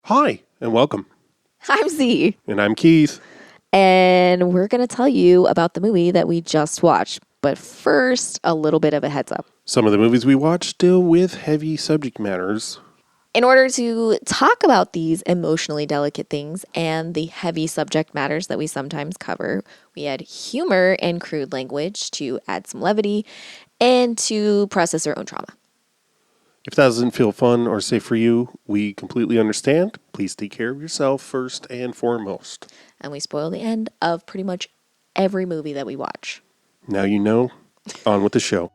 Hi, and welcome. I'm Z, And I'm Keith. and we're going to tell you about the movie that we just watched. But first, a little bit of a heads up. Some of the movies we watch deal with heavy subject matters. In order to talk about these emotionally delicate things and the heavy subject matters that we sometimes cover, we add humor and crude language to add some levity and to process our own trauma. If that doesn't feel fun or safe for you, we completely understand. Please take care of yourself first and foremost. And we spoil the end of pretty much every movie that we watch. Now you know. On with the show.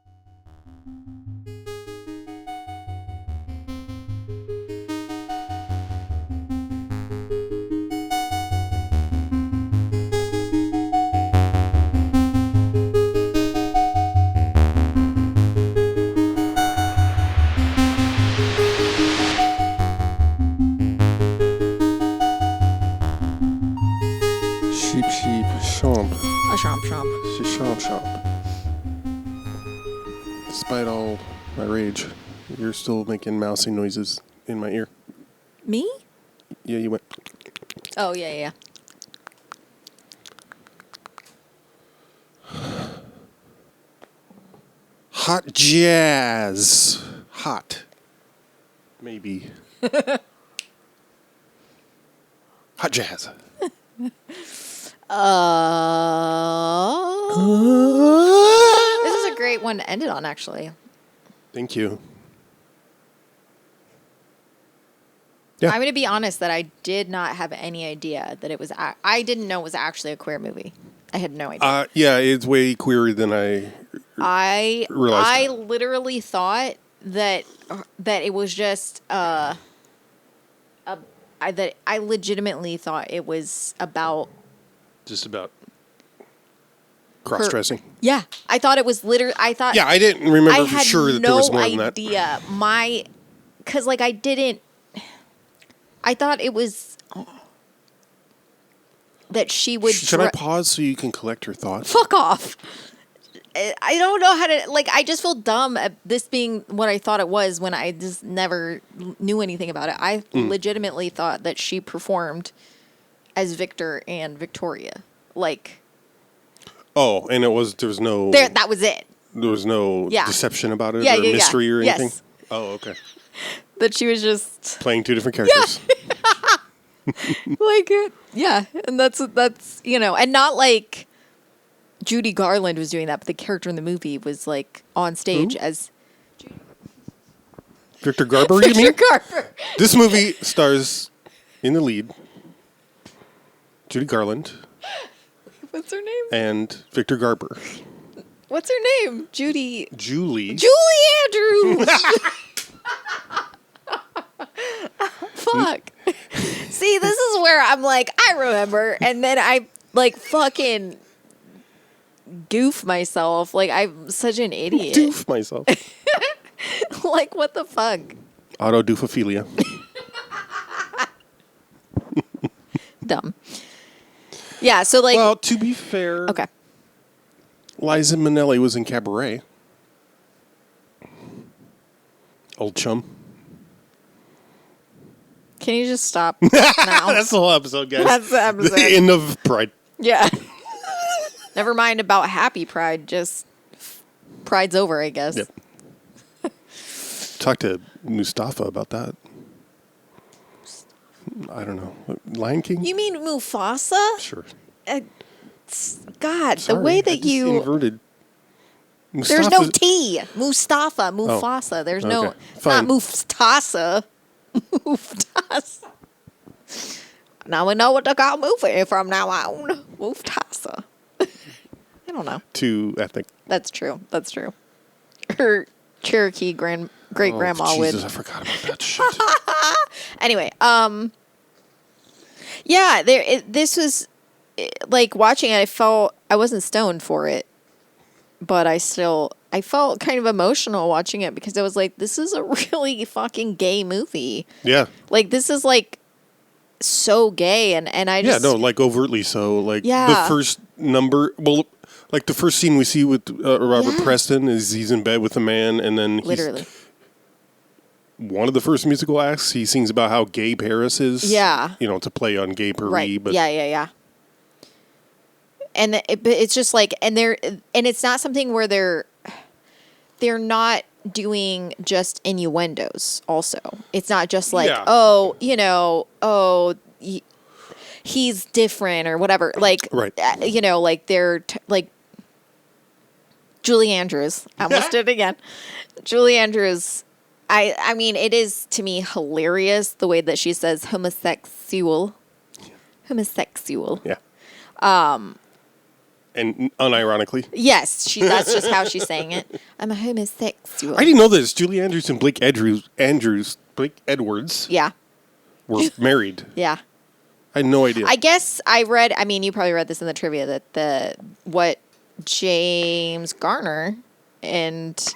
Sheep, sheep, chomp. A chomp. Chomp, chomp. Despite all my rage, you're still making mousing noises in my ear. Me? Yeah, you went. Oh, yeah. Hot jazz. Hot. Maybe. Hot jazz. This is a great one to end it on, actually. Thank you. Yeah. I'm going to be honest that I did not have any idea that it was... I didn't know it was actually a queer movie. I had no idea. Yeah, it's way queerer than I realized. I literally thought that it was just... that I legitimately thought it was about... Just about cross-dressing. Yeah. I thought it was literally... Yeah, I didn't remember for sure that there was more than that. I had no idea. Because, I didn't... I thought it was... that she would... Should I pause so you can collect your thoughts? Fuck off. I don't know how to... I just feel dumb at this being what I thought it was when I just never knew anything about it. I legitimately thought that she performed as Victor and Victoria. Oh, and there was no... that was it. There was no deception about it or mystery or Yes. anything? Oh, okay. That she was just... Playing two different characters. And that's and not like Judy Garland was doing that, but the character in the movie was on stage as Victor Garber, you mean? Victor Garber. This movie stars in the lead Judy Garland What's her name? and Victor Garber. What's her name? Julie Andrews. Fuck. See, this is where I'm like, I remember, and then I fucking goof myself. I'm such an idiot. Doof myself. What the fuck? Autodoofophilia. Dumb. Yeah, so Well, to be fair, okay. Liza Minnelli was in Cabaret. Old chum. Can you just stop now? That's the whole episode, guys. That's the episode. The end of Pride. Yeah. Never mind about happy Pride. Just Pride's over, I guess. Yep. Talk to Mustafa about that. I don't know. Lion King? You mean Mufasa? Sure. God, Sorry, the way I that just you... inverted. There's no T. Mustafa. Mufasa. Oh. There's Okay. no... It's Fine. not Mufasa. Mufasa. Now we know what to call movie from now on. Mufasa. I don't know. Too ethnic. That's true. Her Cherokee great-grandma would... Jesus, I forgot about that shit. Anyway, yeah, this was watching it. I wasn't stoned for it, but I felt kind of emotional watching it because I was like, this is a really fucking gay movie. Yeah. This is so gay, and I just overtly so. Yeah. The first number. Well, the first scene we see with Robert Preston is he's in bed with a man, and then literally. one of the first musical acts. He sings about how gay Paris is. Yeah. To play on gay Paris. Right. But Yeah. And but it's just like, and it's not something where they're not doing just innuendos. Also, it's not just like, he's different or whatever. Like, right. Like they're like Julie Andrews. I almost did it again. Julie Andrews. I mean, it is to me hilarious the way that she says homosexual. Homosexual. Yeah. And unironically. Yes, that's just how she's saying it. I'm a homosexual. I didn't know this. Julie Andrews and Blake Edwards. Yeah. Were married. Yeah. I had no idea. I guess I read. I mean, you probably read this in the trivia that what James Garner and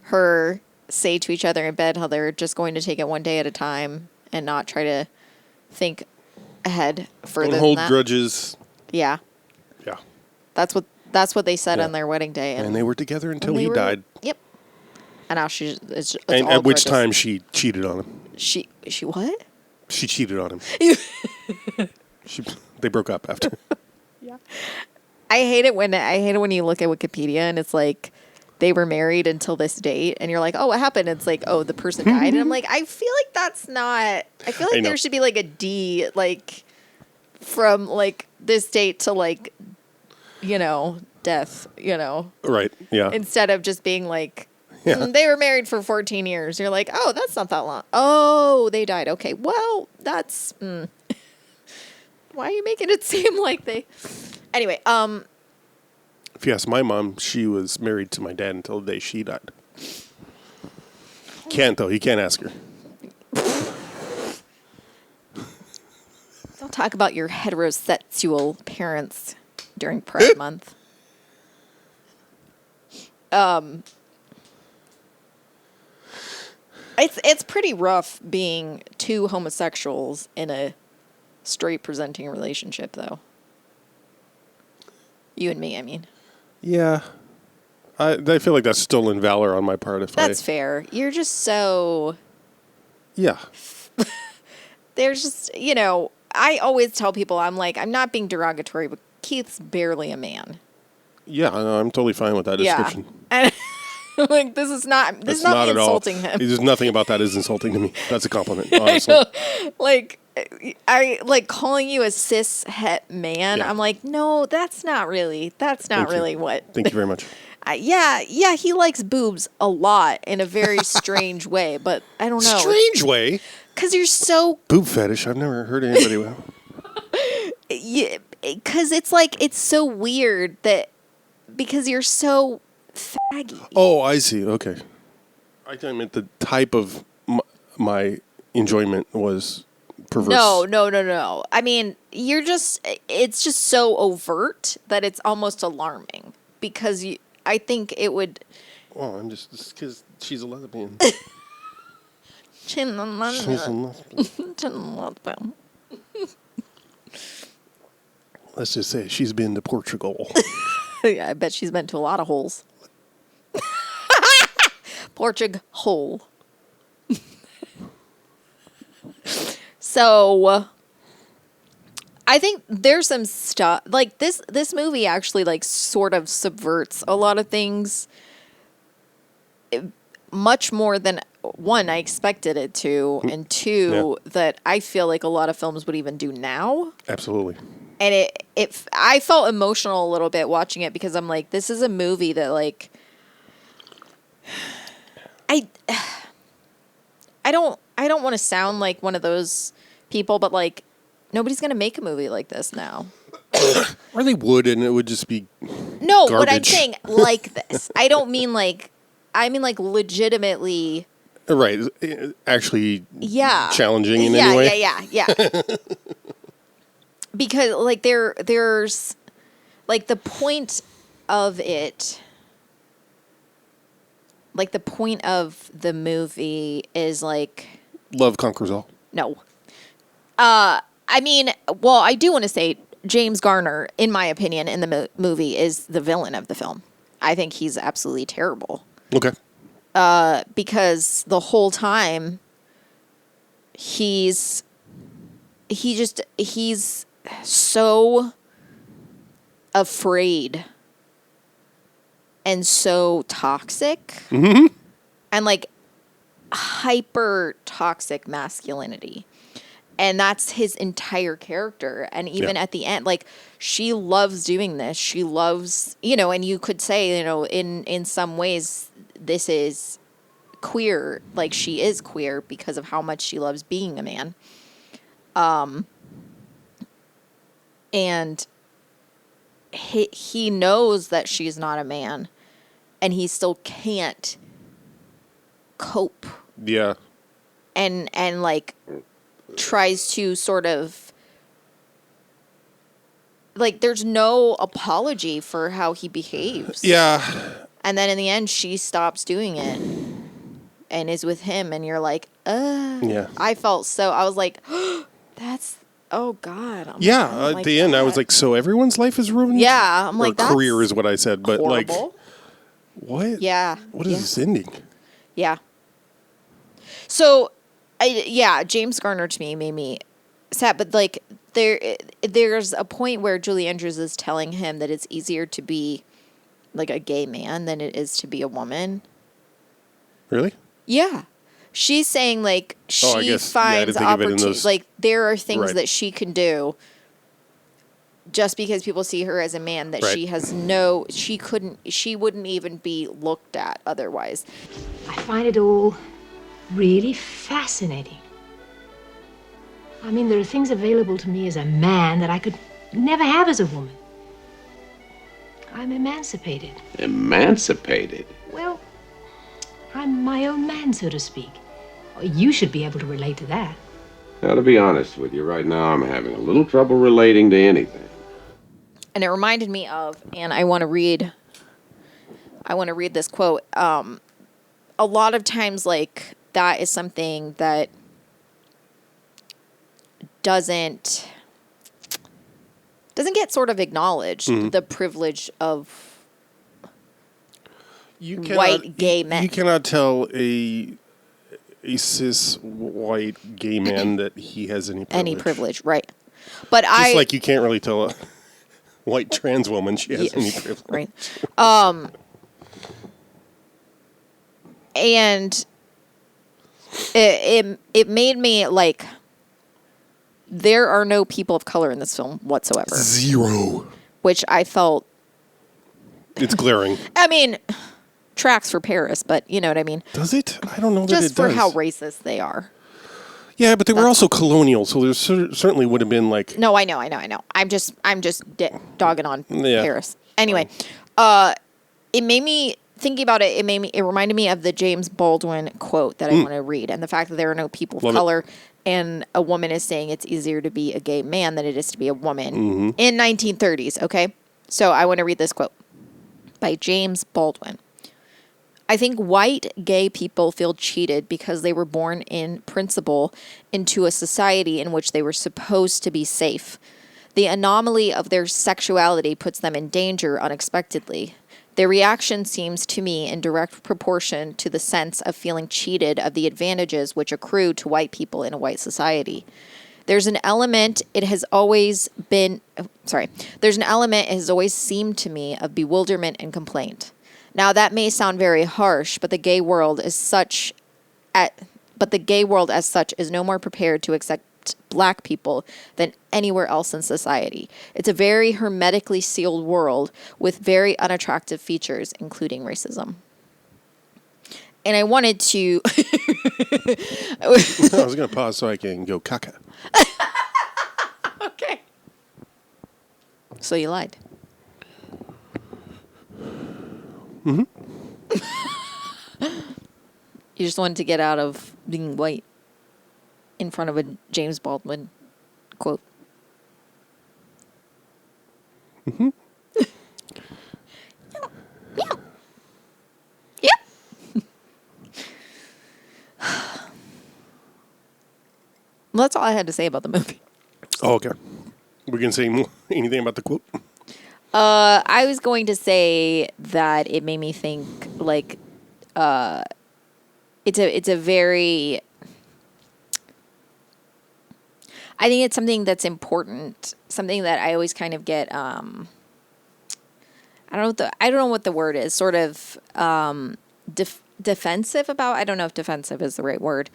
her say to each other in bed, how they're just going to take it one day at a time and not try to think ahead further. Don't hold than that. Grudges. Yeah. Yeah. That's what they said on their wedding day, and they were together until he died. Yep. And now it's and all at which grudges. time she cheated on him. She what? She cheated on him. They broke up after. Yeah. I hate it when you look at Wikipedia and it's like they were married until this date and you're like, oh, what happened? It's like, oh, the person died. And I'm like, I feel like that's not. I feel like there should be like a D, like from like this date to like, death, Right. Yeah. Instead of just being like, yeah. They were married for 14 years. You're like, oh, that's not that long. Oh, they died. Okay. Well, that's, why are you making it seem like they, anyway, If you ask my mom, she was married to my dad until the day she died. Can't though. You can't ask her. Don't talk about your heterosexual parents during Pride Month. It's pretty rough being two homosexuals in a straight presenting relationship, though. You and me, I mean. Yeah. I feel like that's stolen valor on my part. That's fair. You're just so... Yeah. There's just, I always tell people, I'm like, I'm not being derogatory, but Keith's barely a man. Yeah, I'm totally fine with that description. And like, this is not me insulting him. There's nothing about that is insulting to me. That's a compliment, honestly. Like, I like calling you a cis het man. Yeah. I'm like, no, that's not really what. Thank you very much. Yeah, he likes boobs a lot in a very strange way, but I don't know. Strange way? Because you're so... Boob fetish. I've never heard anybody with. Yeah, because it's like, it's so weird that... Because you're so faggy. Oh, I see. Okay. I thought I meant the type of my enjoyment was perverse. No. I mean, it's just so overt that it's almost alarming. Because I think it would... Well, I'm just because she's a lesbian. She's a lesbian. Let's just say she's been to Portugal. Yeah, I bet she's been to a lot of holes. Portugal. So, I think there's some stuff like this movie actually like sort of subverts a lot of things much more than one I expected it to, and two that I feel like a lot of films would even do now. Absolutely. And I felt emotional a little bit watching it because I'm like, this is a movie that like I don't want to sound like one of those people, but like nobody's gonna make a movie like this now. Or they would, and it would just be no. garbage. What I'm saying, like this, I don't mean like. I mean like legitimately. Right, actually. Yeah. Challenging in any way. Yeah. Because like there's like the point of it. Like the point of the movie is like Love conquers all. No. I mean, well, I do want to say James Garner, in my opinion, in the movie is the villain of the film. I think he's absolutely terrible. Okay. Because the whole time he's so afraid and so toxic and like hyper toxic masculinity. And that's his entire character. And even at the end, like, she loves doing this. She loves, and you could say, in some ways, this is queer. Like, she is queer because of how much she loves being a man. And he knows that she's not a man. And he still can't cope. Yeah. And like, tries to sort of, like, there's no apology for how he behaves. Yeah. And then in the end, she stops doing it and is with him. And you're like, Yeah. I was like, that's, oh God. At the end, I was like, so everyone's life is ruined? Yeah. I'm like, or career is what I said, but horrible. like, what? Yeah. What is this ending? Yeah. So, James Garner to me made me sad, but like there's a point where Julie Andrews is telling him that it's easier to be like a gay man than it is to be a woman. Really? Yeah. She's saying like she finds opportunities, like there are things that she can do just because people see her as a man that she has she wouldn't even be looked at otherwise. I find it all really fascinating. I mean, there are things available to me as a man that I could never have as a woman. I'm emancipated. Emancipated? Well, I'm my own man, so to speak. You should be able to relate to that. Now, to be honest with you, right now I'm having a little trouble relating to anything. And it reminded me of, and I want to read this quote. A lot of times, like, that is something that doesn't get sort of acknowledged, the privilege of white gay men. You cannot tell a cis white gay man that he has any privilege. Any privilege, right. But Just like you can't really tell a white trans woman she has any privilege. Right. And it made me like, there are no people of color in this film whatsoever. Zero. Which I felt... It's glaring. I mean, tracks for Paris, but you know what I mean. Does it? I don't know that it does. Just for how racist they are. Yeah, but they were also colonial, so there certainly would have been like... No, I know. I'm just dogging on Paris. Anyway, it made me... Thinking about it, it reminded me of the James Baldwin quote that I want to read, and the fact that there are no people of color, and a woman is saying it's easier to be a gay man than it is to be a woman in 1930s. Okay, so I want to read this quote by James Baldwin. I think white gay people feel cheated because they were born in principle into a society in which they were supposed to be safe. The anomaly of their sexuality puts them in danger unexpectedly. Their reaction seems to me in direct proportion to the sense of feeling cheated of the advantages which accrue to white people in a white society. There's an element it has always seemed to me of bewilderment and complaint. Now that may sound very harsh, but the gay world as such is no more prepared to accept black people than anywhere else in society. It's a very hermetically sealed world with very unattractive features, including racism. And I wanted to... I was going to pause so I can go caca. Okay. So you lied. Mm-hmm. You just wanted to get out of being white in front of a James Baldwin quote. Mm-hmm. Yep. Well, that's all I had to say about the movie. Oh, okay. We're going to say anything about the quote? I was going to say that it made me think like it's a very I think it's something that's important, something that I always kind of get, I don't know what the word is, sort of defensive about. I don't know if defensive is the right word.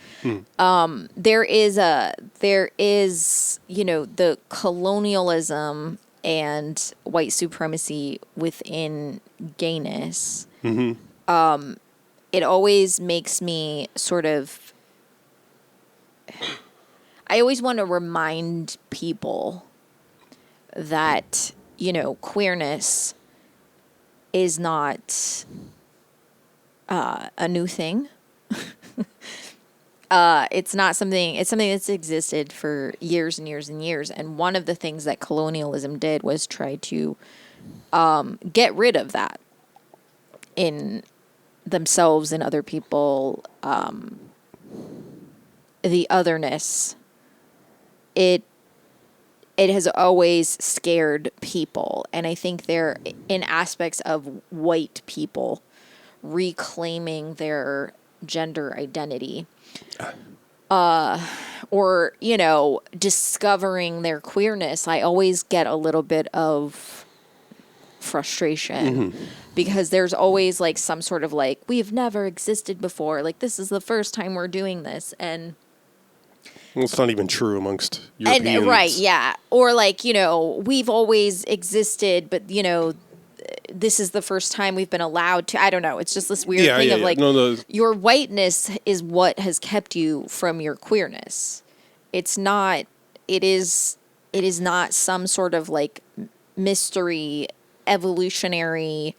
There is, the colonialism and white supremacy within gayness. It always makes me sort of, I always want to remind people that, queerness is not a new thing. It's something that's existed for years and years and years. And one of the things that colonialism did was try to get rid of that in themselves and other people, the otherness. It has always scared people. And I think they're in aspects of white people reclaiming their gender identity, or, discovering their queerness. I always get a little bit of frustration because there's always like some sort of like, we've never existed before. Like, this is the first time we're doing this. And well, it's not even true amongst Europeans. Right, yeah. Or like, we've always existed, but, this is the first time we've been allowed to. I don't know. It's just this weird thing of like, your whiteness is what has kept you from your queerness. It's not, it is not some sort of like mystery, evolutionary,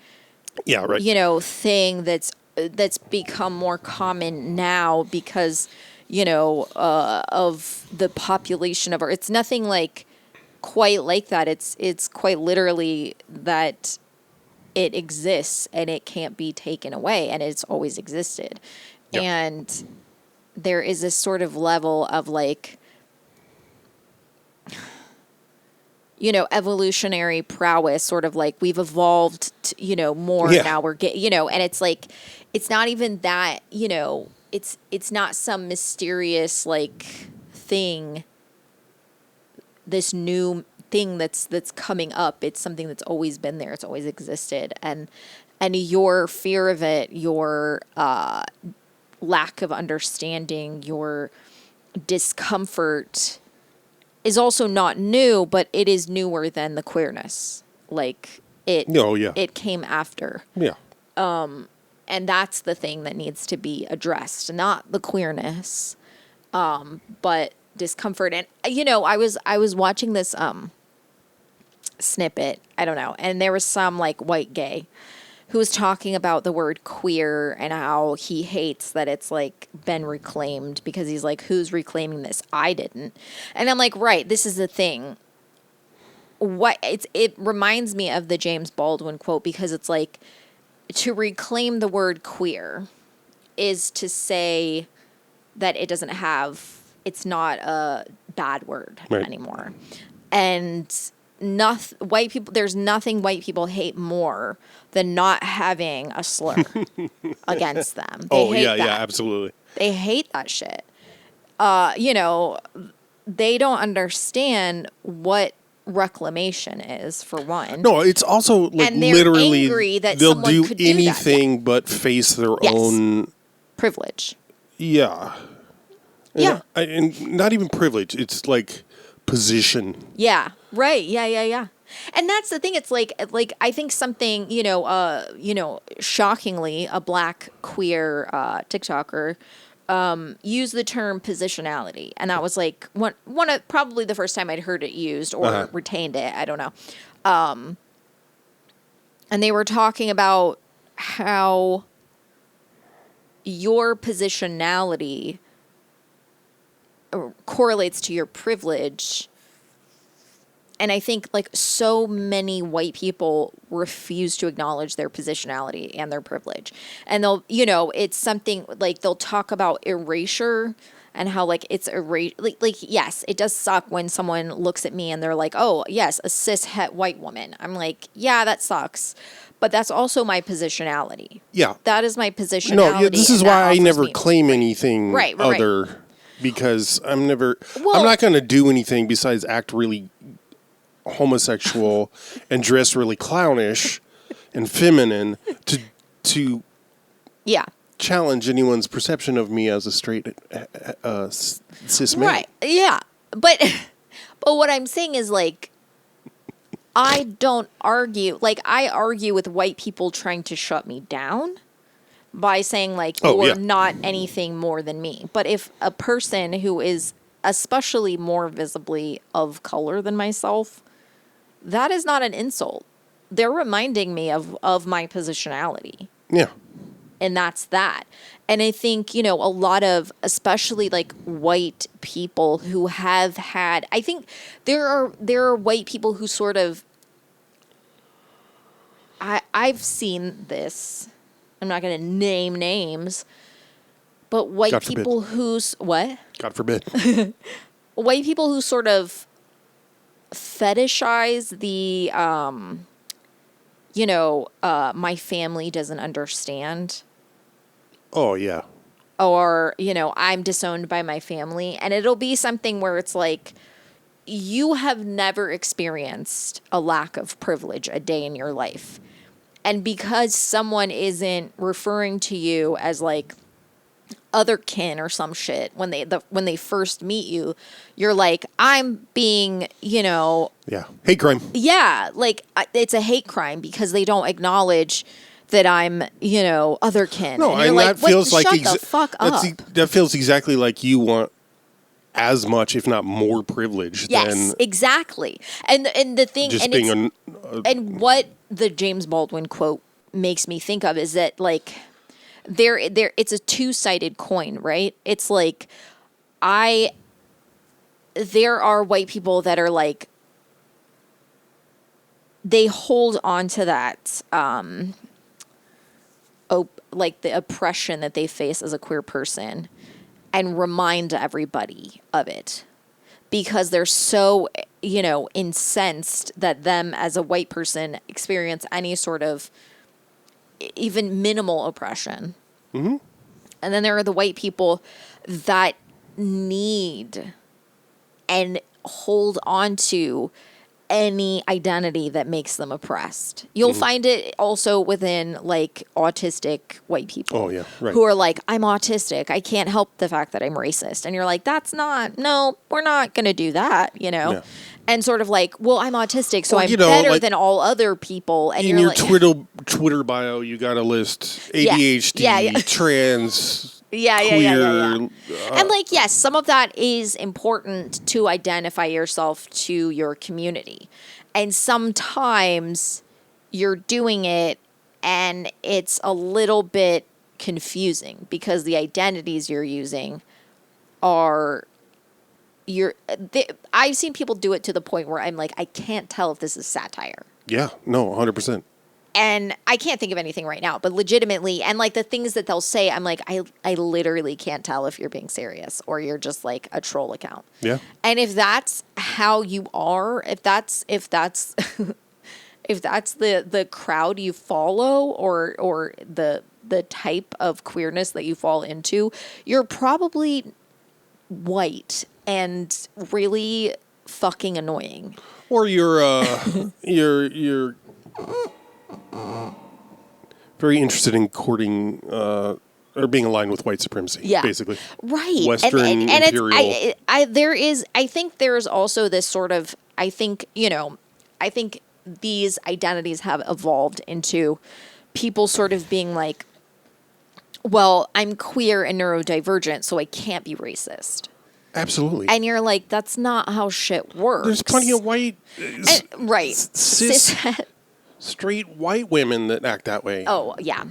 thing that's become more common now because, of the population of it's nothing like quite like that. It's quite literally that it exists and it can't be taken away, and it's always existed. Yep. And there is this sort of level of like, evolutionary prowess, sort of like we've evolved, more now we're and it's like, it's not even that, it's not some mysterious like thing, this new thing that's coming up. It's something that's always been there. It's always existed. And your fear of it, your lack of understanding, your discomfort is also not new, but it is newer than the queerness. Like it came after. Yeah. And that's the thing that needs to be addressed, not the queerness, but discomfort. And I was watching this snippet, I don't know, and there was some like white gay who was talking about the word queer and how he hates that it's like been reclaimed, because he's like, who's reclaiming this? I didn't. And I'm like, right, this is the thing. It reminds me of the James Baldwin quote, because it's like, to reclaim the word queer is to say that it's not a bad word anymore. And white people, there's nothing white people hate more than not having a slur against them. Absolutely. They hate that shit. They don't understand what reclamation is, for one. No, it's also like, and they're literally angry that they'll someone do could anything but face their own privilege. Yeah. And not even privilege. It's like position. Yeah. Right. Yeah. And that's the thing. It's like I think something, shockingly, a black queer TikToker used the term positionality, and that was like one of probably the first time I'd heard it used or retained it. I don't know. And they were talking about how your positionality correlates to your privilege. And I think like so many white people refuse to acknowledge their positionality and their privilege. And they'll, it's something like they'll talk about erasure and how like it's like yes, it does suck when someone looks at me and they're like, oh yes, a cis het white woman. I'm like, yeah, that sucks. But that's also my positionality. Yeah. That is my positionality. No, this is why I never claim anything right. other. because I'm Well- not going to do anything besides act really homosexual and dress really clownish and feminine to Yeah. challenge anyone's perception of me as a straight cis man. Right. Yeah. But what I'm saying is like I don't argue. Like I argue with white people trying to shut me down by saying like you're not anything more than me. But if a person who is especially more visibly of color than myself, that is not an insult. They're reminding me of my positionality. Yeah. And that's that. And I think, a lot of, especially like white people who have had, I think there are white people who sort of, I've seen this. I'm not going to name names, but white God forbid. people who's, what? God forbid. White people who sort of fetishize the, my family doesn't understand. Oh, yeah. Or, I'm disowned by my family. And it'll be something where it's like, you have never experienced a lack of privilege a day in your life. And because someone isn't referring to you as like other kin or some shit when they first meet you, you're like, I'm being, Yeah. Hate crime. yeah, like it's a hate crime because they don't acknowledge that I'm, other kin. No, and you're and like, that feels like shut the fuck up. that feels exactly like you want as much, if not more, privilege Yes, than exactly. And the thing, just and being and what the James Baldwin quote makes me think of is that like there it's a two-sided coin, right? It's like there are white people that are like they hold on to that like the oppression that they face as a queer person and remind everybody of it because they're so, incensed that them as a white person experience any sort of even minimal oppression. Mm-hmm. And then there are the white people that need and hold on to any identity that makes them oppressed. You'll find it also within like autistic white people. Oh, yeah, right. Who are like, I'm autistic. I can't help the fact that I'm racist. And you're like, no, we're not going to do that, Yeah. And sort of like, well, I'm autistic, so Or, I'm better like, than all other people. And in you're your like, Twitter bio, you got to list Yeah. ADHD, Yeah. trans, Yeah. queer. And like, yes, some of that is important to identify yourself to your community. And sometimes you're doing it and it's a little bit confusing because the identities you're using are I've seen people do it to the point where I'm like, I can't tell if this is satire. Yeah, no, 100%. And I can't think of anything right now, but legitimately, and like the things that they'll say, I'm like, I literally can't tell if you're being serious or you're just like a troll account. Yeah. And if that's how you are, if that's if that's the crowd you follow or the type of queerness that you fall into, you're probably white and really fucking annoying. Or you're very interested in courting or being aligned with white supremacy, Yeah. basically. Right. Western and imperial. I think there is also this sort of, I think these identities have evolved into people sort of being like, well, I'm queer and neurodivergent, so I can't be racist. Absolutely. And you're like, that's not how shit works. There's plenty of white, right. cis, straight white women that act that way. Oh, yeah.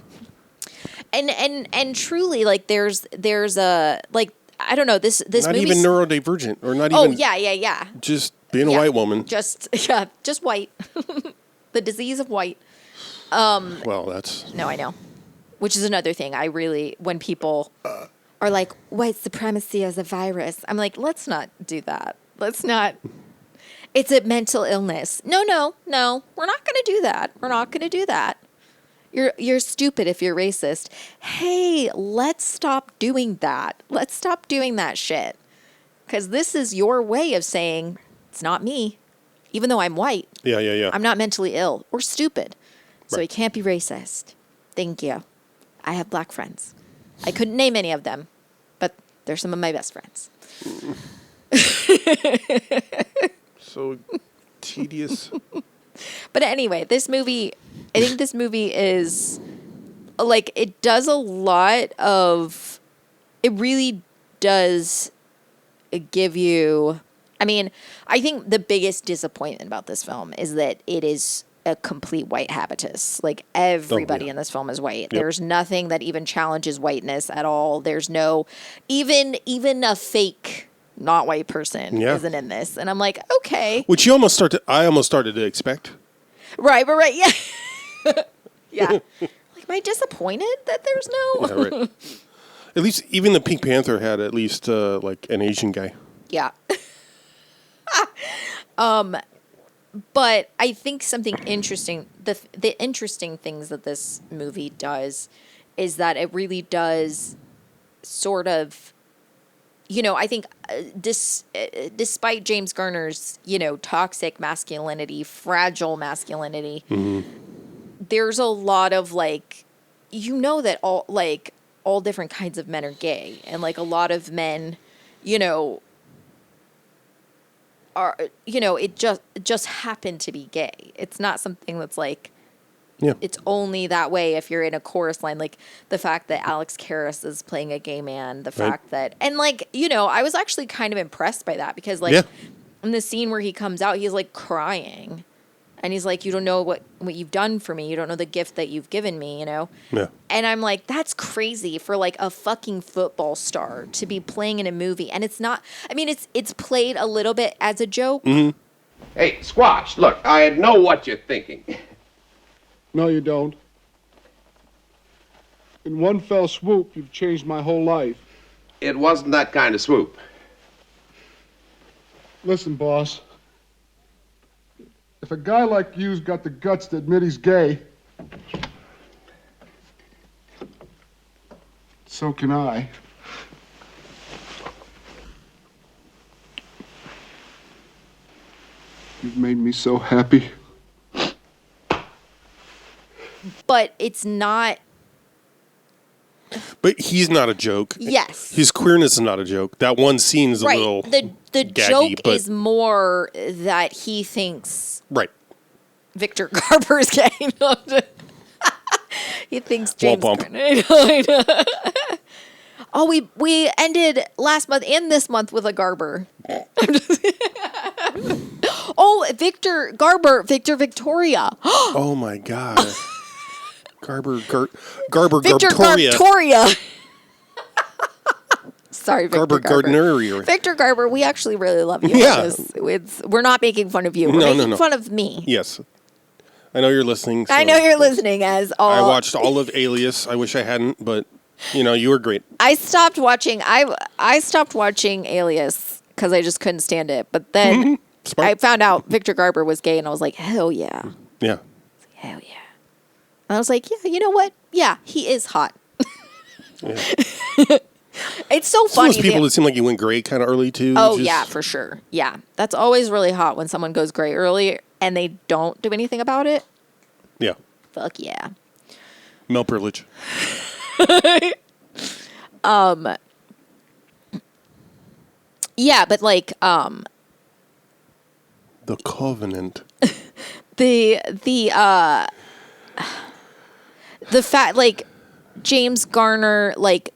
And truly, like, there's a, like, I don't know, this not movie. even neurodivergent or not Oh, even. yeah. Just being a Yeah. white woman. Just white. The disease of white. Well, that's. No, I know. Which is another thing I really, when people are like, white supremacy as a virus, I'm like, let's not do that. Let's not. It's a mental illness. No. We're not going to do that. We're not going to do that. You're stupid if you're racist. Hey, let's stop doing that. Let's stop doing that shit. Because this is your way of saying, it's not me. Even though I'm white. Yeah. I'm not mentally ill or stupid. So Right. he can't be racist. Thank you. I have black friends. I couldn't name any of them, but they're some of my best friends. So tedious. But anyway, this movie, I think this movie is like, it does a lot of, it really does give you, I mean, I think the biggest disappointment about this film is that it is a complete white habitus. Like everybody in this film is white. Yep. There's nothing that even challenges whiteness at all. There's no, even a fake not white person isn't in this. And I'm like, okay. Which I almost started to expect. Right, yeah. Yeah. Like, am I disappointed that there's no? Yeah, right. At least even the Pink Panther had at least like an Asian guy. Yeah. But I think something interesting, the interesting things that this movie does is that it really does sort of, you know, I think despite James Garner's, you know, toxic masculinity, fragile masculinity, there's a lot of like, you know, that all different kinds of men are gay, and like a lot of men, you know, are, you know, it just happened to be gay. It's not something that's like, Yeah. it's only that way if you're in a chorus line. Like the fact that Alex Karras is playing a gay man, the fact that, and like, you know, I was actually kind of impressed by that because like in the scene where he comes out, he's like crying and he's like, you don't know what you've done for me. You don't know the gift that you've given me, you know? Yeah. And I'm like, that's crazy for like a fucking football star to be playing in a movie. And it's not, I mean, it's played a little bit as a joke. Mm-hmm. Hey, Squash, look, I know what you're thinking. No, you don't. In one fell swoop, you've changed my whole life. It wasn't that kind of swoop. Listen, boss. If a guy like you's got the guts to admit he's gay, so can I. You've made me so happy. But it's not. But he's not a joke. Yes. His queerness is not a joke. That one scene is a little The gaggy, joke but- is more that he thinks right. Victor Garber is gay. He thinks James bump. Garner. Oh, we ended last month and this month with a Garber. Oh, Victor Garber, Victor Victoria. Oh my god. Garber Victor Gartoria. Gartoria. Sorry, Victor Garber Garber. Gardner. Victor Garber, we actually really love you. Yeah. We're not making fun of you. We're making no. fun of me. Yes. I know you're listening. I so- know you're listening as all. I watched all of Alias. I wish I hadn't, but you know, you were great. I stopped watching. I stopped watching Alias because I just couldn't stand it. But then Smart. I found out Victor Garber was gay, and I was like, hell yeah, Yeah. hell yeah. And I was like, yeah, you know what? Yeah, he is hot. It's so Some of funny. those people that seem like you went gray kind of early too. Oh just- yeah, for sure. Yeah, that's always really hot when someone goes gray early and they don't do anything about it. Yeah. Fuck yeah. Male privilege. Yeah, but like The Covenant. the fact, like, James Garner, like,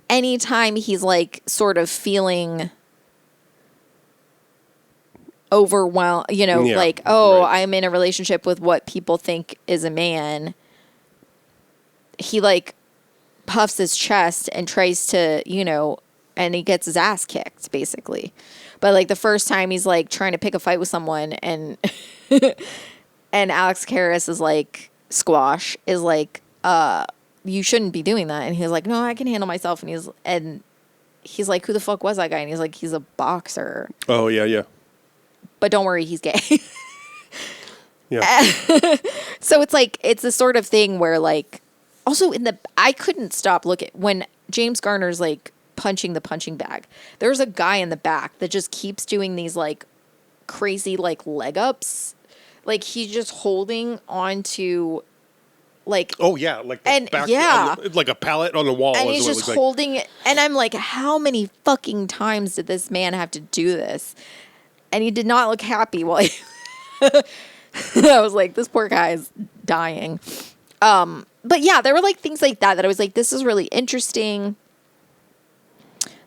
anytime he's like sort of feeling overwhelmed, you know, Yeah, like, oh, right. I'm in a relationship with what people think is a man, he like puffs his chest and tries to, you know, and he gets his ass kicked basically. But like the first time he's like trying to pick a fight with someone, and and Alex Karras is like, Squash is like, you shouldn't be doing that. And he's like, no, I can handle myself. And he's like, who the fuck was that guy? And he's like, he's a boxer. Oh yeah, yeah. But don't worry, he's gay. Yeah. So it's like, it's the sort of thing where like, also I couldn't stop looking when James Garner's like punching the punching bag. There's a guy in the back that just keeps doing these like crazy like leg ups. Like he's just holding on to like, Oh yeah, like the and back, yeah, like a pallet on the wall. and is he's what it just looks holding it. And I'm like, how many fucking times did this man have to do this? And he did not look happy while he I was like, this poor guy is dying. But yeah, there were like things like that I was like, this is really interesting.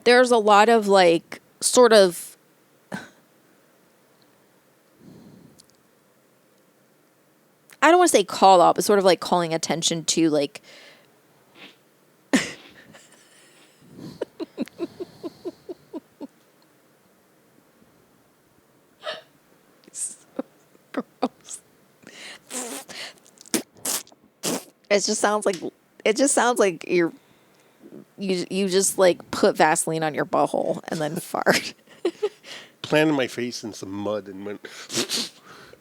There's a lot of like sort of I don't want to say call out, but sort of like calling attention to like so gross. It just sounds like you just like put Vaseline on your butthole and then fart. planted my face in some mud and went.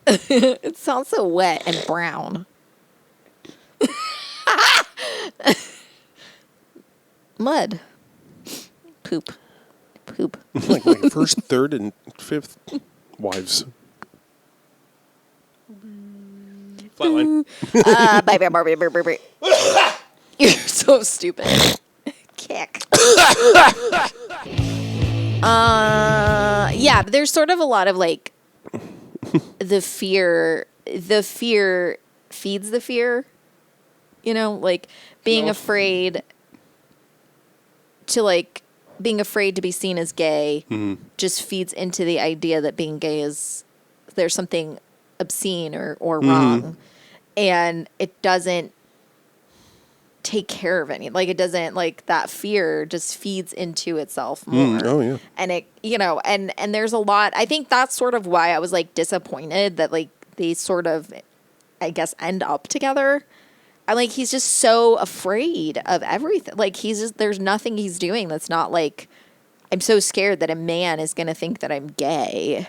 It sounds so wet and brown. Mud. Poop. Like my first, third, and fifth wives. Flatline. Bye. You're so stupid. Kick. Yeah, but there's sort of a lot of like the fear feeds the fear. You know, like being afraid to be seen as gay just feeds into the idea that being gay is there's something obscene or wrong, and it doesn't take care of any, like it doesn't, like that fear just feeds into itself more. Oh yeah. And it, you know, and there's a lot, I think that's sort of why I was like disappointed that like they sort of, I guess, end up together. I'm like, he's just so afraid of everything. Like there's nothing he's doing that's not like, I'm so scared that a man is going to think that I'm gay.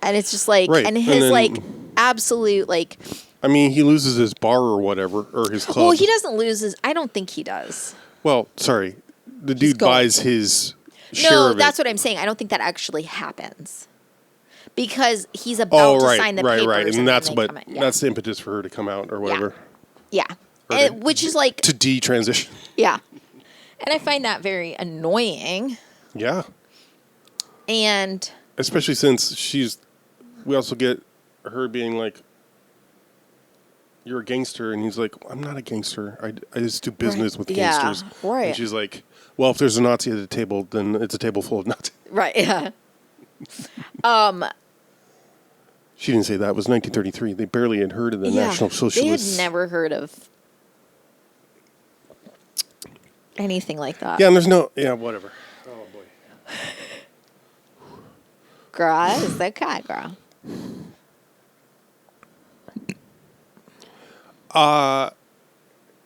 And it's just like, Right. and his then, like absolute like, I mean, he loses his bar or whatever, or his club. well, he doesn't lose his, I don't think he does. Well, sorry. The dude going. buys his share No, of that's it. what I'm saying. I don't think that actually happens. Because he's about to sign the papers. Right. And that's then what they come in. Yeah. that's the impetus for her to come out or whatever. Yeah. Or And, which is like, to detransition. yeah. And I find that very annoying. Yeah. And Especially since we also get her being like, you're a gangster, and he's like, I'm not a gangster. I just do business with Yeah, gangsters. right. And she's like, well, if there's a Nazi at the table, then it's a table full of Nazis. right, yeah. She didn't say that. It was 1933. They barely had heard of the National They Socialists. had never heard of anything like that. Yeah, and there's no... Yeah, whatever. Oh, boy. Girl, is that cat, girl?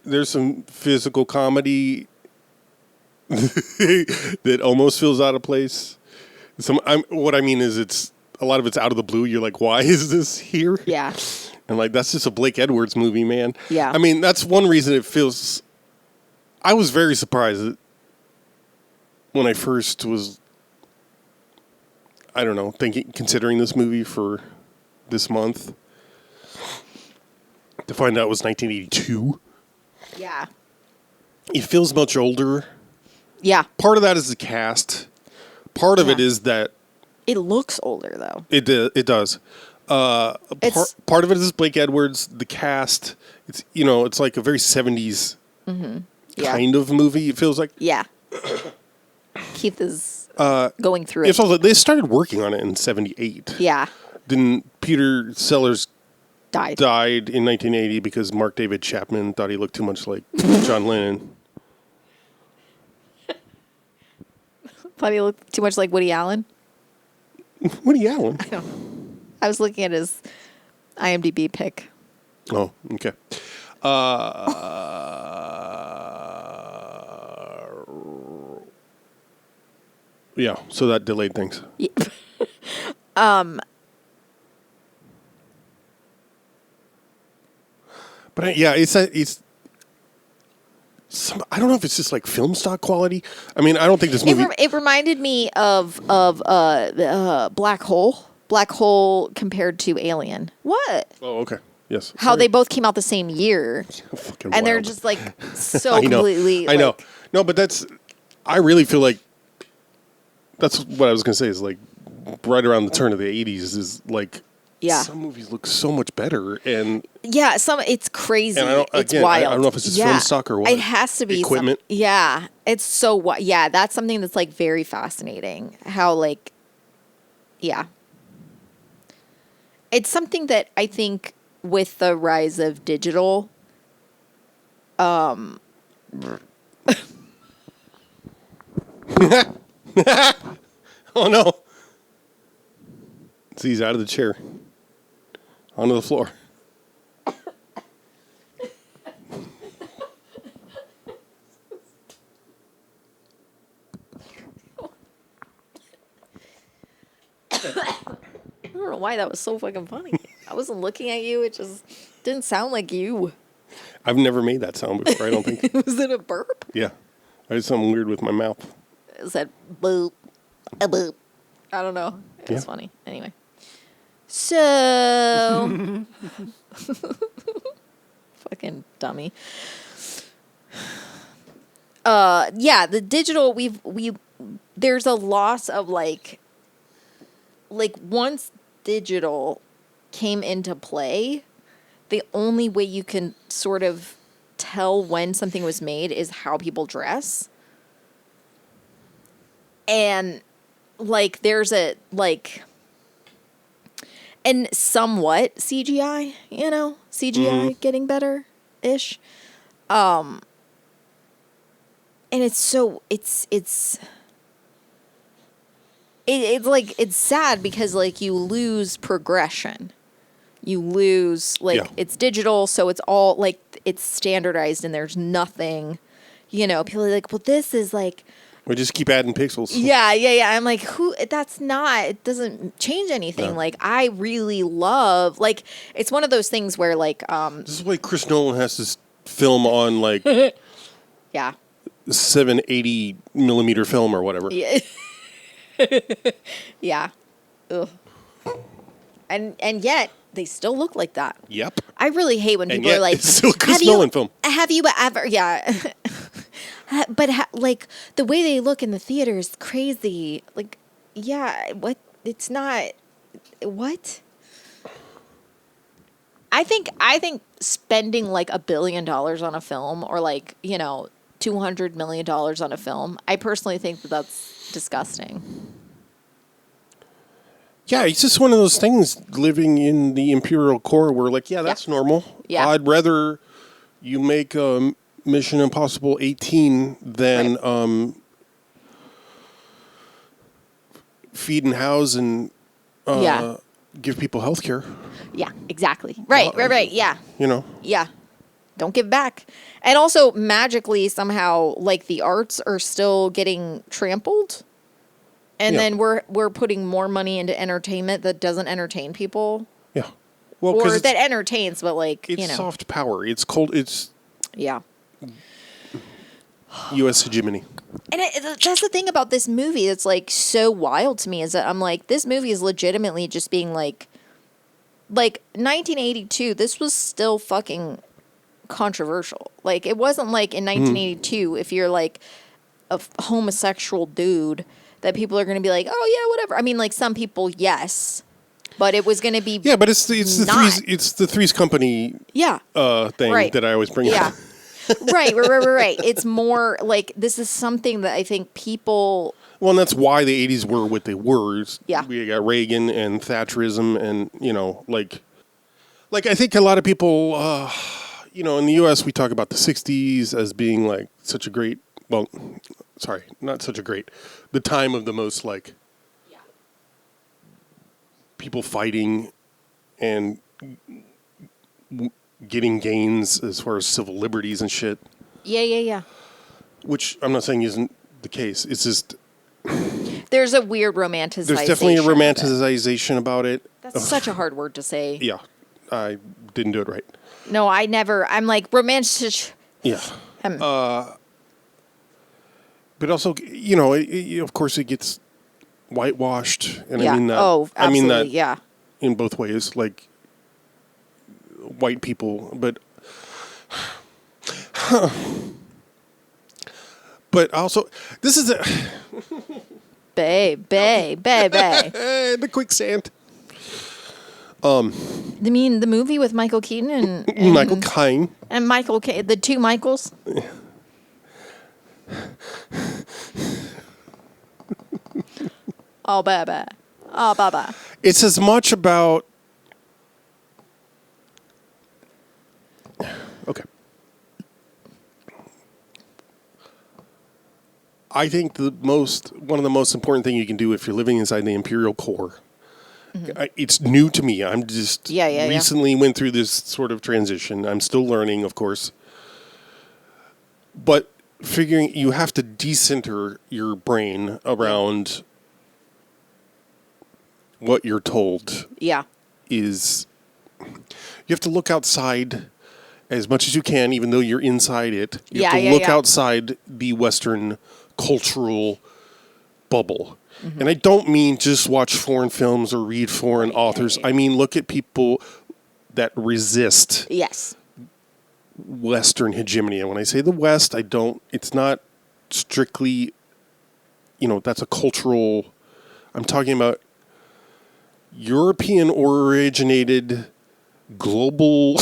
There's some physical comedy that almost feels out of place. What I mean is a lot of it's out of the blue. You're like, why is this here? Yeah. And like, that's just a Blake Edwards movie, man. Yeah. I mean, that's one reason it feels... I was very surprised when I first was, I don't know, considering this movie for this month, to find out it was 1982. Yeah. It feels much older. Yeah. Part of that is the cast. Part of it is that It looks older, though. it does. It's- Part of it is Blake Edwards, the cast. It's it's like a very 70s Yeah. kind of movie. It feels like. Yeah. Keith is going through it. It's also they started working on it in 78. Yeah. Then Peter Sellers Died. in 1980 because Mark David Chapman thought he looked too much like John Lennon. Thought he looked too much like Woody Allen. Woody Allen. I was looking at his IMDb pic. Oh, okay. Yeah, so that delayed things. Yeah. But it's I don't know if it's just like film stock quality. I mean, I don't think this movie. It reminded me of Black Hole. Black Hole compared to Alien. What? Oh, okay. Yes. How Sorry. they both came out the same year, Fucking and they're wild. just like so I know. completely. I know. like- No, but I really feel like that's what I was gonna say. Is like right around the turn of the '80s is like. Yeah. Some movies look so much better, and Yeah, it's crazy. And It's I wild. don't know if it's just film stock or what. It has to be Equipment. Yeah, it's so yeah. That's something that's like very fascinating. How like, yeah, it's something that I think with the rise of digital, oh no, see, he's out of the chair, onto the floor. I don't know why that was so fucking funny. I wasn't looking at you. It just didn't sound like you. I've never made that sound before. I don't think. Was it a burp? Yeah, I did something weird with my mouth. It said boop, a boop. I don't know. It was Yeah. funny. Anyway. So fucking dummy. Yeah, the digital we there's a loss of like once digital came into play, the only way you can sort of tell when something was made is how people dress. And like there's a like and somewhat CGI, CGI getting better ish. And it's like it's sad because like you lose progression. You lose Yeah. it's digital, so it's all like it's standardized and there's nothing, people are like, well, this is like We just keep adding pixels. yeah. I'm like, it doesn't change anything. No. Like, I really love, like, it's one of those things where, like, This is why Chris Nolan has to film on like yeah. 780 millimeter film or whatever. Yeah. Yeah. Ugh. And yet, they still look like that. Yep. I really hate when And people yet are like, it's still a Chris have you, Nolan film. Have you ever, yeah. But like the way they look in the theater is crazy. Like, yeah, what? It's not. What? I think spending like $1 billion on a film or like $200 million on a film. I personally think that's disgusting. Yeah, it's just one of those things living in the imperial core where like, yeah, that's normal. Yeah. I'd rather you make Mission Impossible 18 than feed and house and Yeah. give people health care. Yeah, exactly. Right. Yeah. Yeah. Don't give back. And also magically somehow like the arts are still getting trampled. And Yeah. then we're putting more money into entertainment that doesn't entertain people. Yeah. Well, Or because that entertains, but like, it's soft power. It's cold. It's Yeah. U.S. hegemony. And that's the thing about this movie that's like so wild to me is that I'm like, this movie is legitimately just being like 1982, this was still fucking controversial. Like, it wasn't like in 1982, if you're like a homosexual dude, that people are going to be like, oh yeah, whatever. I mean, like some people, yes, but it was going to be Yeah, but it's the not. Three's Company Yeah. thing Right. that I always bring Yeah. up. Right. It's more like this is something that I think people. Well, and that's why the 80s were what they were. Yeah. We got Reagan and Thatcherism and, like I think a lot of people, in the U.S., we talk about the 60s as being like such a great, well, sorry, not such a great, the time of the most like people fighting and getting gains as far as civil liberties and shit, Yeah. which I'm not saying isn't the case. It's just, There's a weird romanticization. there's definitely a of it. romanticization about it. That's such a hard word to say. Yeah. I didn't do it right. No, I never. I'm like romantic. Yeah. But also, of course, it gets whitewashed, and Yeah. I mean that. Oh, I mean absolutely. that Yeah. in both ways, like white people, but but also this is Babe. the quicksand. I mean, the movie with Michael Keaton and Michael Caine. and Michael the two Michaels. Oh, baby. Oh, baba. It's as much about. Okay. I think one of the most important thing you can do if you're living inside the imperial core. It's new to me. I'm just recently went through this sort of transition. I'm still learning, of course. But figuring you have to decenter your brain around what you're told. Yeah. Is you have to look outside as much as you can, even though you're inside it. You have to look outside the Western cultural bubble. Mm-hmm. And I don't mean just watch foreign films or read foreign authors. I mean, look at people that resist Western hegemony. And when I say the West, it's not strictly, that's a cultural, I'm talking about European originated global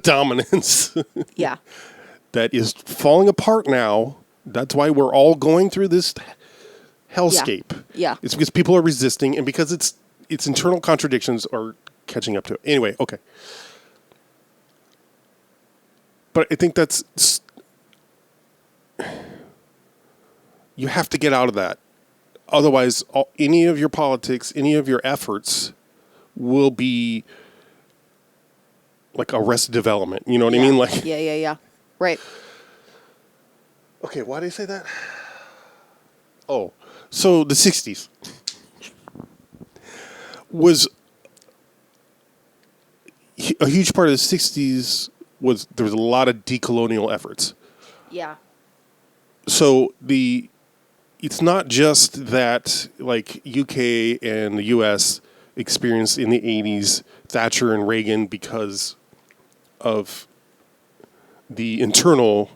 dominance. Yeah. That is falling apart now. That's why we're all going through this hellscape. Yeah. It's because people are resisting, and because its internal contradictions are catching up to it. Anyway, okay. But I think that's you have to get out of that. Otherwise, any of your politics, any of your efforts will be like Arrested Development. You know what I mean? Like, yeah. Right. Okay, why did I say that? Oh, so the 60s was a huge part of the 60s was there was a lot of decolonial efforts. Yeah. So it's not just that like UK and the US experienced in the 80s Thatcher and Reagan because of the internal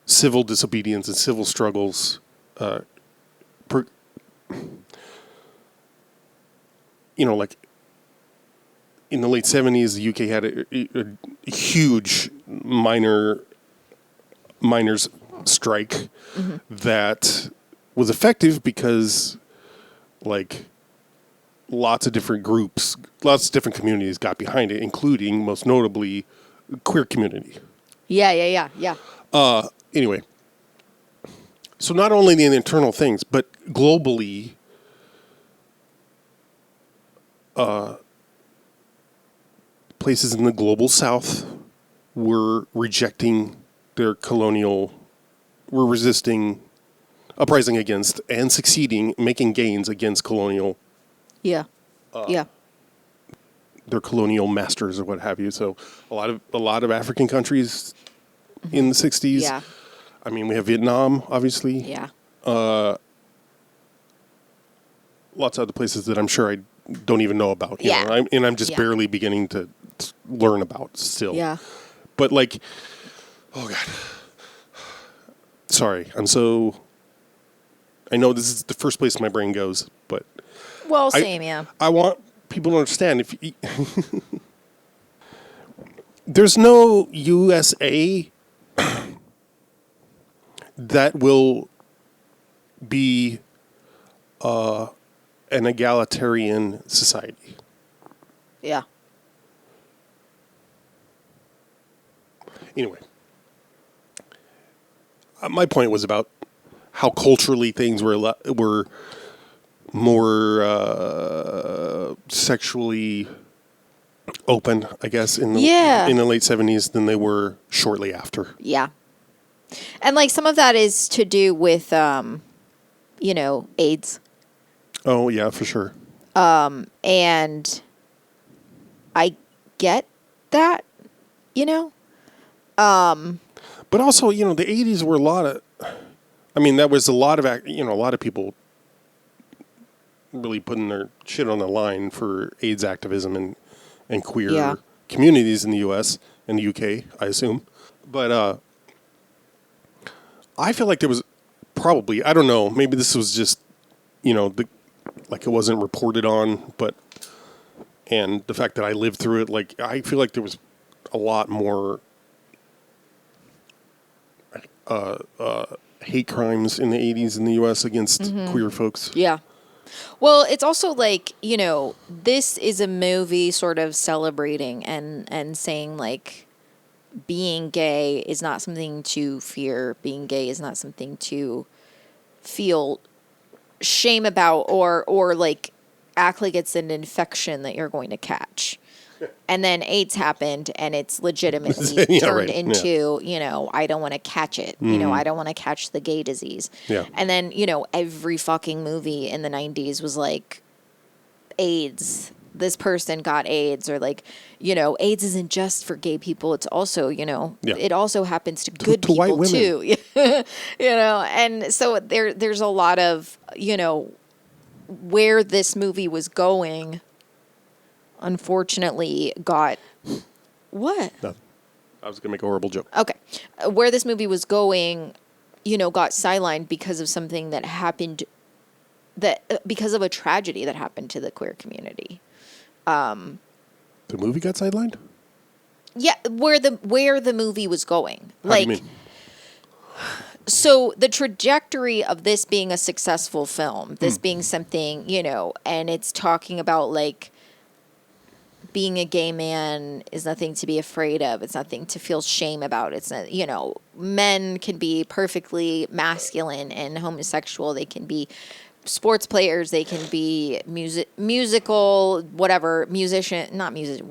civil disobedience and civil struggles. Like in the late 70s, the UK had a huge miners' strike that was effective because, like, lots of different groups, lots of different communities got behind it, including, most notably, queer community. Yeah. Anyway, so not only the internal things, but globally, places in the global south were rejecting their colonial, were resisting, uprising against, and succeeding, making gains against colonial. Yeah. Their colonial masters or what have you. So a lot of African countries in the 60s. Yeah. I mean, we have Vietnam, obviously. Yeah. Lots of other places that I'm sure I don't even know about. You Yeah. know? I'm just barely beginning to learn about still. Yeah. But like, oh God. Sorry. I know this is the first place my brain goes, but. Well, same, yeah. I want people to understand there's no USA that will be an egalitarian society. Yeah. Anyway, my point was about how culturally things were more sexually open, I guess, in the late 70s than they were shortly after. Yeah. And like some of that is to do with AIDS. Oh, yeah, for sure. And get that, you know? But also, the 80s were a lot of, that was a lot of, a lot of people really putting their shit on the line for AIDS activism and queer communities in the U.S. and the UK, I assume. But I feel like there was probably, I don't know, maybe this was just, like it wasn't reported on, and the fact that I lived through it, like, I feel like there was a lot more hate crimes in the 80s in the U.S. against queer folks. Yeah. Well, it's also like, this is a movie sort of celebrating and saying, like, being gay is not something to fear. Being gay is not something to feel shame about or like act like it's an infection that you're going to catch. And then AIDS happened, and it's legitimately turned into, I don't want to catch it. I don't want to catch the gay disease. Yeah. And then, every fucking movie in the 90s was like, AIDS. This person got AIDS, or like, AIDS isn't just for gay people. It's also, it also happens to good to people white women. too. And so there's a lot of, where this movie was going. Unfortunately, got what? No, I was gonna make a horrible joke. Okay, where this movie was going, got sidelined because of something that happened. Because of a tragedy that happened to the queer community. The movie got sidelined? Yeah, where the movie was going. How do you mean? So the trajectory of this being a successful film, this being something, and it's talking about like being a gay man is nothing to be afraid of. It's nothing to feel shame about. It's not, men can be perfectly masculine and homosexual. They can be sports players. They can be musical, whatever, musician, not music,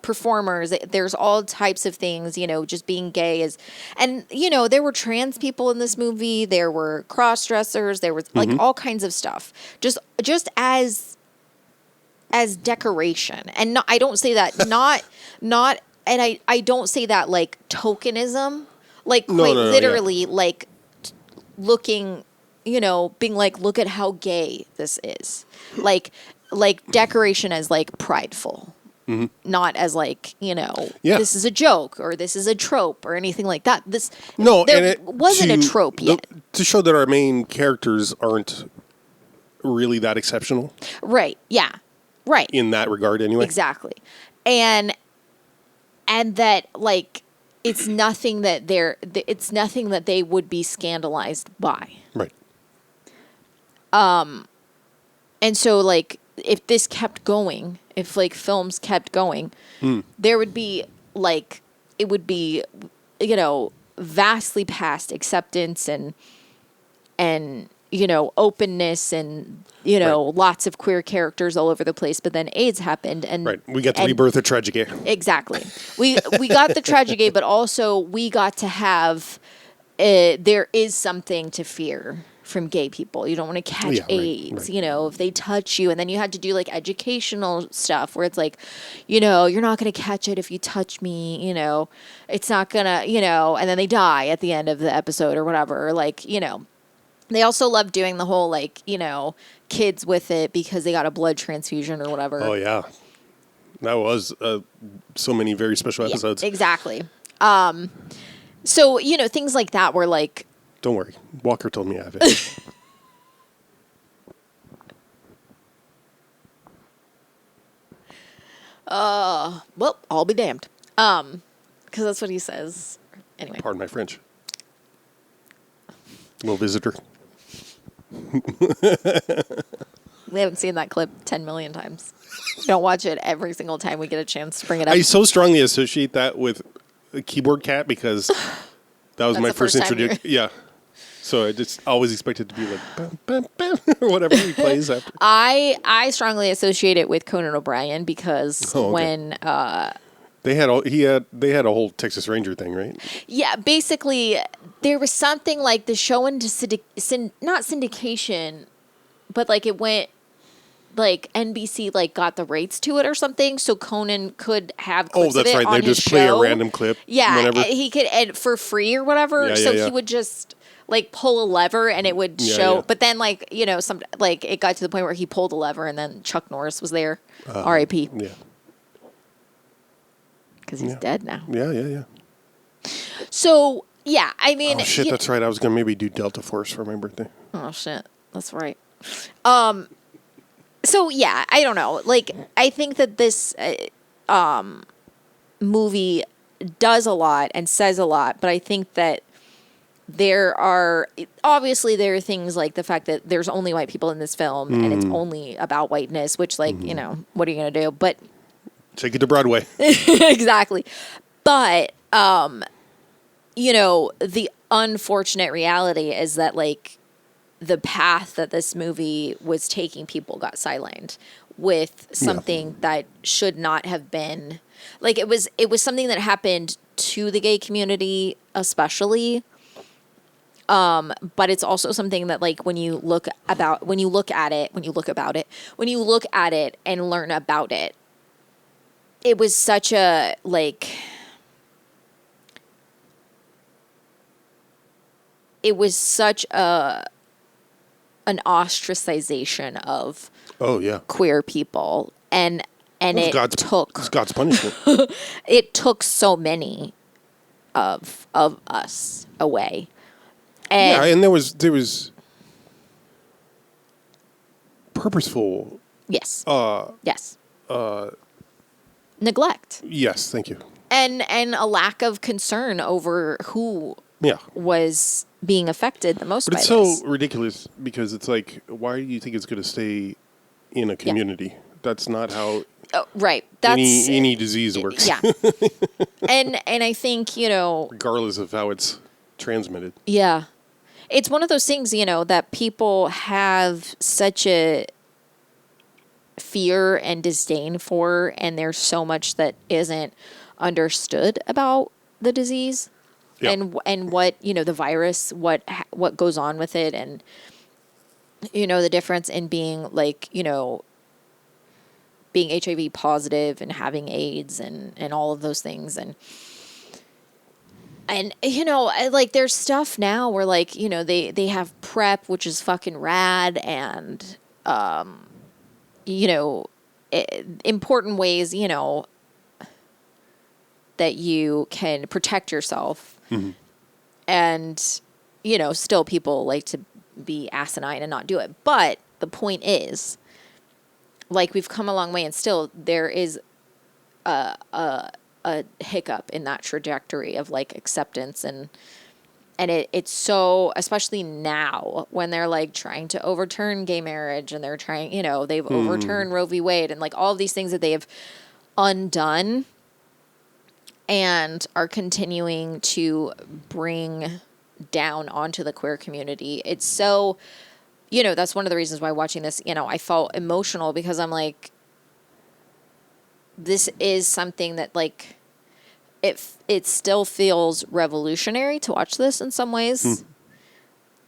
performers. There's all types of things, just being gay is, and, there were trans people in this movie. There were cross-dressers. There was like all kinds of stuff, just as decoration. And I don't say that, not, and I don't say that like tokenism, like quite literally like looking, being like, look at how gay this is. Like decoration as like prideful, not as like, this is a joke or this is a trope or anything like that. There wasn't a trope yet. To show that our main characters aren't really that exceptional. Right. Yeah. Right. In that regard, anyway. Exactly. And that like it's nothing that they would be scandalized by. Right. And so like if this kept going, if like films kept going, there would be like it would be vastly past acceptance and openness and lots of queer characters all over the place. But then AIDS happened, and right, we got the rebirth of tragedy. Exactly, we got the tragedy, but also we got to have. There is something to fear from gay people. You don't want to catch AIDS. Right. If they touch you, and then you had to do like educational stuff where it's like, you're not going to catch it if you touch me. It's not gonna, and then they die at the end of the episode or whatever. Or like, They also love doing the whole, like, kids with it because they got a blood transfusion or whatever. Oh, yeah. That was so many very special episodes. Yeah, exactly. So, things like that were like... Don't worry. Walker told me I have it. Well, I'll be damned. Because that's what he says. Anyway. Pardon my French. Little visitor. We haven't seen that clip 10 million times. Don't watch it every single time we get a chance to bring it up. I so strongly associate that with a keyboard cat because that was my first introduction. Yeah. So I just always expected to be like, bam, bam, bam, or whatever he plays after. I strongly associate it with Conan O'Brien because when they had a whole Texas Ranger thing, right? Yeah, basically there was something like the show into not syndication, but like it went like NBC like got the rights to it or something, so Conan could have clips that's of it right. on They his just play a show. random clip. Yeah, whenever. he could and for free or whatever. Yeah, so yeah. he would just like pull a lever and it would Yeah, show. yeah. But then like some like it got to the point where he pulled a lever and then Chuck Norris was there. R.I.P. Yeah. Because he's dead now. Yeah. So yeah, I mean, Oh shit, that's right. I was gonna maybe do Delta Force for my birthday. oh shit, that's right. So yeah, I don't know. Like, I think that this movie does a lot and says a lot, but I think that there are things like the fact that there's only white people in this film and it's only about whiteness, which like what are you gonna do? But Take it to Broadway. exactly. But the unfortunate reality is that like the path that this movie was taking people got sidelined with something that should not have been like it was something that happened to the gay community especially, but it's also something that like when you look at it and learn about it, it was such a like it was such an ostracization of Oh yeah. queer people, and It's it God's punishment. took so many of us away. Yeah, And and there was purposeful. yes, yes, neglect Yes, thank you. and a lack of concern over who Yeah. was being affected the most But by it's this. so ridiculous because it's like, why do you think it's going to stay in a community? That's not how Oh, right. That's any disease works. yeah. and I think, Regardless of how it's transmitted. yeah. It's one of those things, that people have such a fear and disdain for, and there's so much that isn't understood about the disease. Yep. And what, the virus, what goes on with it, and the difference in being like, being HIV positive and having AIDS and all of those things. And like there's stuff now where like, they have PrEP, which is fucking rad, and important ways, that you can protect yourself. Mm-hmm. And, still people like to be asinine and not do it. But the point is, like, we've come a long way, and still there is a hiccup in that trajectory of like acceptance, and it's so, especially now when they're like trying to overturn gay marriage, and they're trying, they've overturned Roe v. Wade, and like all of these things that they have undone and are continuing to bring down onto the queer community. It's so, that's one of the reasons why watching this, I felt emotional, because I'm like, this is something that like, it still feels revolutionary to watch this in some ways.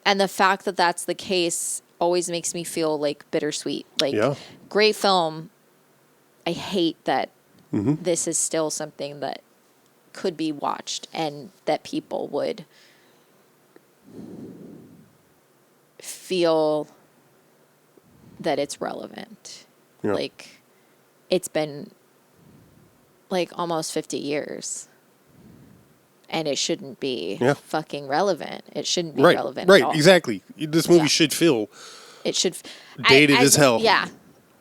And the fact that that's the case always makes me feel like bittersweet. Like, great film. I hate that this is still something that could be watched and that people would feel that it's relevant. Yeah. Like, it's been like almost 50 years and it shouldn't be fucking relevant. It shouldn't be relevant at all. Right, exactly. This movie should feel it should dated as hell. Yeah.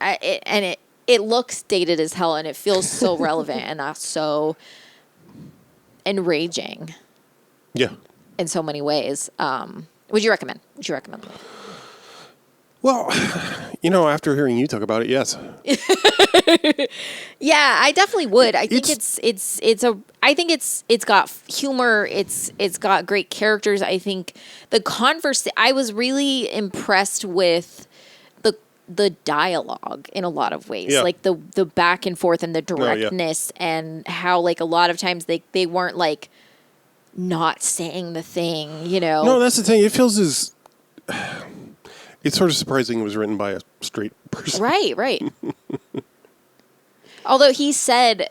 It looks dated as hell, and it feels so relevant, and that's so enraging. Yeah. In so many ways. Would you recommend? Well, after hearing you talk about it, yes. Yeah, I definitely would. I think it's got humor. It's got great characters. I think I was really impressed with the dialogue in a lot of ways, like the back and forth and the directness, and how like a lot of times they weren't like not saying the thing, No, that's the thing. It It's sort of surprising it was written by a straight person. Right. Although he said,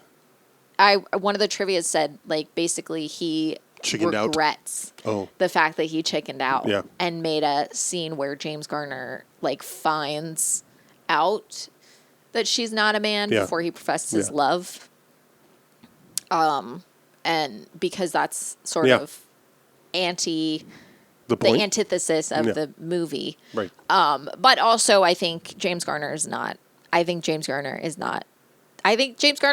one of the trivia said, like, basically he regrets the fact that he chickened out and made a scene where James Garner, like, finds out that she's not a man before he professes his love. And because that's sort of the antithesis of the movie. Right. But also I think James Garner is not. I think James Garner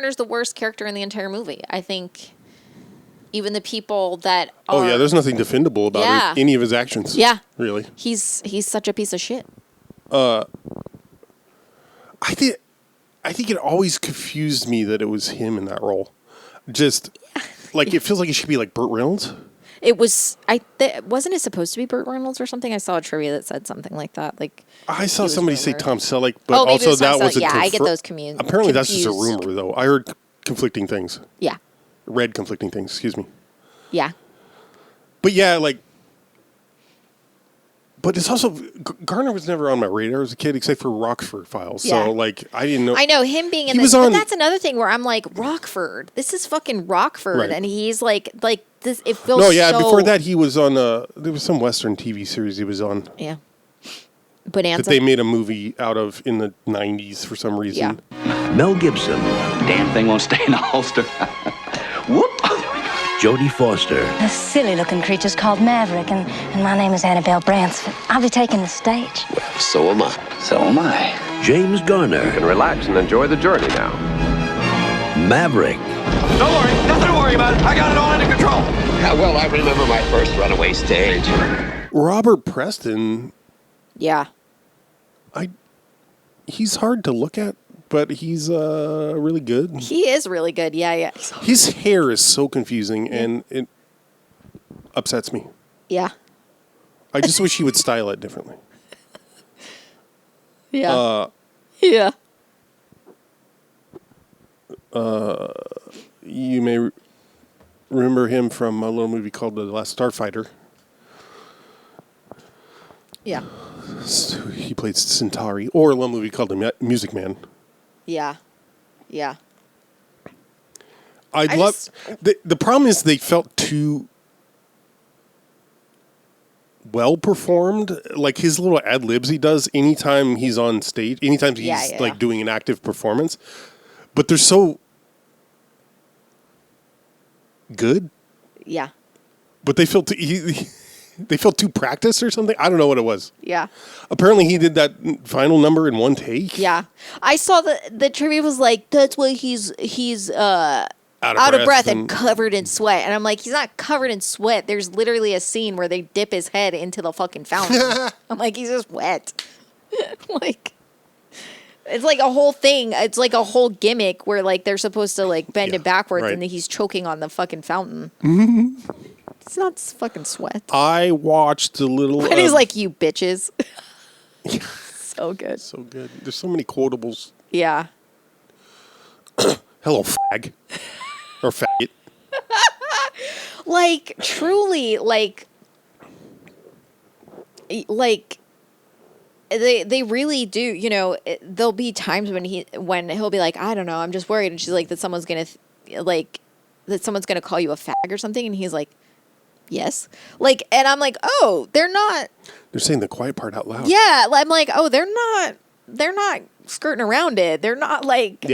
is the worst character in the entire movie. I think even the people that are... Oh, yeah, there's nothing defendable about any of his actions. Yeah. Really. He's such a piece of shit. I think it always confused me that it was him in that role. Just, like, it feels like it should be like Burt Reynolds. It was... wasn't it supposed to be Burt Reynolds or something? I saw a trivia that said something like that. Like, I saw somebody say Tom Selleck, but also that was... Yeah, I get those Apparently that's just a rumor, though. I heard conflicting things. Yeah. Read conflicting things, excuse me. Yeah. But yeah, like... But it's also... Garner was never on my radar as a kid, except for Rockford Files. Yeah. So, like, I didn't know... I know, him being in this... But that's another thing where I'm like, Rockford. This is fucking Rockford. Right. And he's like... This, it feels No, yeah, so... before that he was on... there was some Western TV series he was on. Yeah. Bonanza. That they made a movie out of in the 90s for some reason. Yeah. Mel Gibson. Damn thing won't stay in the holster. Whoop! Jodie Foster. A silly-looking creature's called Maverick, and my name is Annabelle Bransford. I'll be taking the stage. Well, so am I. So am I. James Garner. You can relax and enjoy the journey now. Maverick. Don't worry. Nothing to worry about. I got it all under control. Yeah, well, I remember my first runaway stage. Robert Preston... Yeah. He's hard to look at, but he's really good. He is really good. Yeah. His hair is so confusing, and it upsets me. Yeah. I just wish he would style it differently. Yeah. Yeah. You may remember him from a little movie called The Last Starfighter. Yeah. So he played Centauri, or a little movie called The Music Man. Yeah. Yeah. I love the problem is they felt too well performed. Like his little ad libs he does anytime he's on stage, anytime he's doing an active performance, but they're so good. Yeah. But they felt they felt too practiced or something. I don't know what it was. Yeah. Apparently he did that final number in one take. Yeah. I saw the trivia was like, that's why he's out of breath and covered in sweat. And I'm like, he's not covered in sweat. There's literally a scene where they dip his head into the fucking fountain. I'm like, he's just wet. Like, it's like a whole thing. It's like a whole gimmick where like they're supposed to like bend it backwards and then he's choking on the fucking fountain. Mm-hmm. It's not fucking sweat. I watched a little... And he's like, you bitches. So good. So good. There's so many quotables. Yeah. Hello, fag. Or faggot. Like, truly, like they really do, you know, there'll be times when he'll be like, I don't know, I'm just worried. And she's like, that someone's going to call you a fag or something. And he's like, yes. Like, and I'm like, oh, they're not. They're saying the quiet part out loud. Yeah. I'm like, oh, they're not skirting around it. They're not like,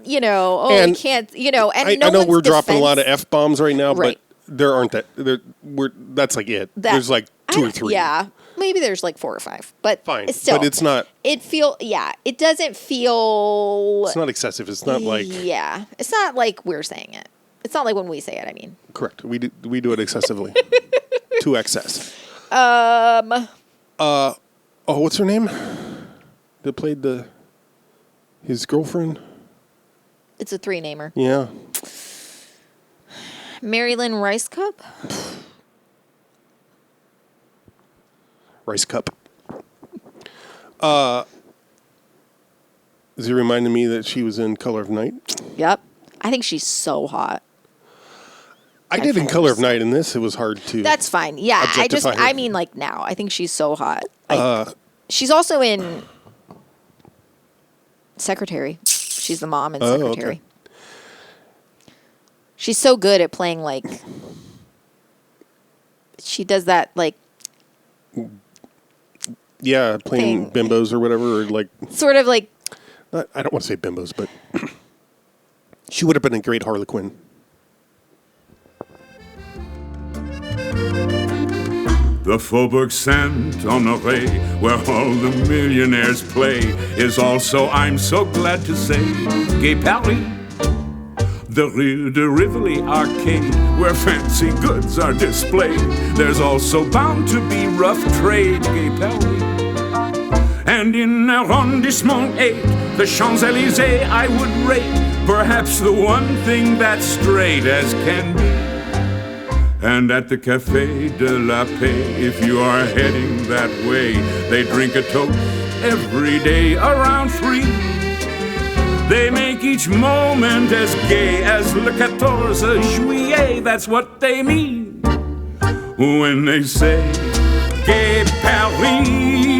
you know, oh, and we can't, you know, and I know we're dropping a lot of F-bombs right now, but there aren't that's like it. There's like 2 or 3. Yeah. Maybe there's like 4 or 5, but fine. Still, but it's not. It doesn't feel. It's not excessive. It's not like. Yeah. It's not like we're saying it. It's not like when we say it, I mean. Correct. We do it excessively. To excess. What's her name? That played his girlfriend? It's a 3-namer. Yeah. Marilyn Rice Cup? Rice Cup. Is it reminding me that she was in Color of Night? Yep. I think she's so hot. I did in Color of Night. In this, it was hard to. That's fine. Yeah. I mean, like now. I think she's so hot. She's also in Secretary. She's the mom in Secretary. Okay. She's so good at playing like. She does that like. Yeah, playing bimbos or whatever, or like. Sort of like. I don't want to say bimbos, but she would have been a great Harlequin. The Faubourg Saint-Honoré, where all the millionaires play, is also, I'm so glad to say, Gay Paris. The Rue de Rivoli Arcade, where fancy goods are displayed. There's also bound to be rough trade, Gay Paris. And in Arrondissement 8, the Champs-Élysées I would rate perhaps the one thing that's straight as can be. And at the Café de la Paix, if you are heading that way, they drink a toast every day around 3. They make each moment as gay as le 14 juillet. That's what they mean when they say Gay Paris.